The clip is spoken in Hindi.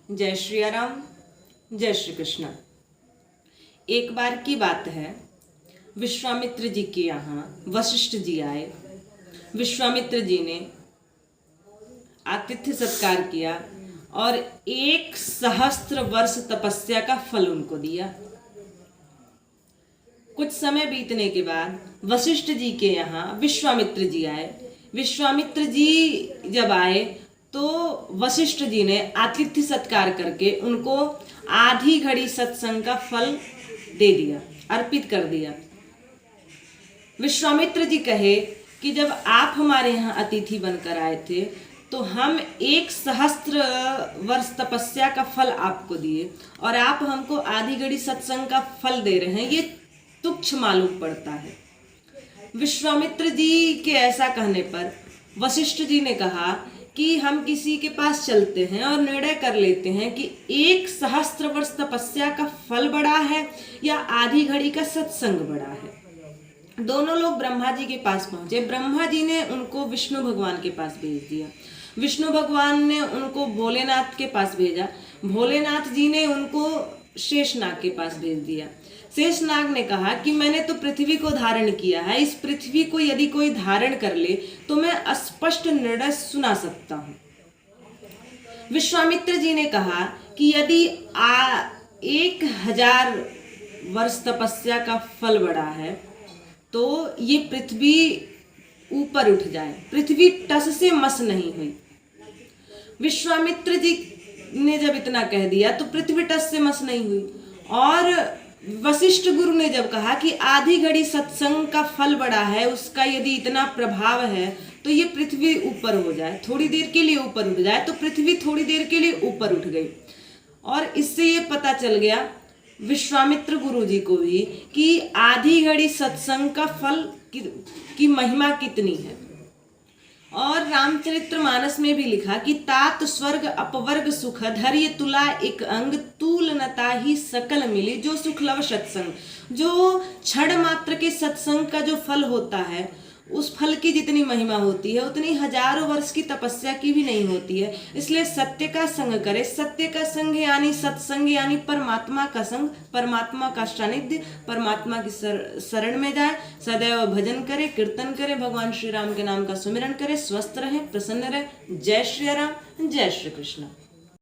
जय श्री राम, जय श्री कृष्ण। एक बार की बात है, विश्वामित्र जी के यहाँ वशिष्ठ जी आए। विश्वामित्र जी ने आतिथ्य सत्कार किया और 1 सहस्त्र वर्ष तपस्या का फल उनको दिया। कुछ समय बीतने के बाद वशिष्ठ जी के यहाँ विश्वामित्र जी आए। विश्वामित्र जी जब आए तो वशिष्ठ जी ने आतिथ्य सत्कार करके उनको आधी घड़ी सत्संग का फल दे दिया, अर्पित कर दिया। विश्वामित्र जी कहे कि जब आप हमारे यहाँ अतिथि बनकर आए थे तो हम 1 सहस्त्र वर्ष तपस्या का फल आपको दिए और आप हमको आधी घड़ी सत्संग का फल दे रहे हैं, ये तुच्छ मालूम पड़ता है। विश्वामित्र जी के ऐसा कहने पर वशिष्ठ जी ने कहा कि हम किसी के पास चलते हैं और निर्णय कर लेते हैं कि 1 सहस्त्र वर्ष तपस्या का फल बड़ा है या आधी घड़ी का सत्संग बड़ा है। दोनों लोग ब्रह्मा जी के पास पहुंचे। ब्रह्मा जी ने उनको विष्णु भगवान के पास भेज दिया। विष्णु भगवान ने उनको भोलेनाथ के पास भेजा। भोलेनाथ जी ने उनको शेषनाग के पास भेज दिया। शेषनाग ने कहा कि मैंने तो पृथ्वी को धारण किया है, इस पृथ्वी को यदि कोई धारण कर ले तो मैं स्पष्ट निर्णय सुना सकता हूँ। विश्वामित्र जी ने कहा कि यदि 1000 वर्ष तपस्या का फल बड़ा है तो ये पृथ्वी ऊपर उठ जाए। पृथ्वी टस से मस नहीं हुई। विश्वामित्र जी ने जब इतना कह दिया तो पृथ्वी टस से मस नहीं हुई। और वशिष्ठ गुरु ने जब कहा कि आधी घड़ी सत्संग का फल बड़ा है, उसका यदि इतना प्रभाव है तो ये पृथ्वी ऊपर हो जाए, थोड़ी देर के लिए ऊपर उठ जाए, तो पृथ्वी थोड़ी देर के लिए ऊपर उठ गई। और इससे ये पता चल गया विश्वामित्र गुरु जी को भी कि आधी घड़ी सत्संग का फल की महिमा कितनी है। और रामचरितमानस में भी लिखा कि तात स्वर्ग अपवर्ग सुख धैर्य तुला एक अंग तूल नता ही सकल मिली। जो सुख लव सत्संग, जो क्षण मात्र के सत्संग का जो फल होता है, उस फल की जितनी महिमा होती है उतनी हजारों वर्ष की तपस्या की भी नहीं होती है। इसलिए सत्य का संग करे। सत्य का संग यानी सत्संग यानी परमात्मा का संग, परमात्मा का सानिध्य, परमात्मा की शरण में जाए, सदैव भजन करे, कीर्तन करे, भगवान श्री राम के नाम का सुमिरन करे, स्वस्थ रहे, प्रसन्न रहे। जय श्री राम, जय श्री कृष्ण।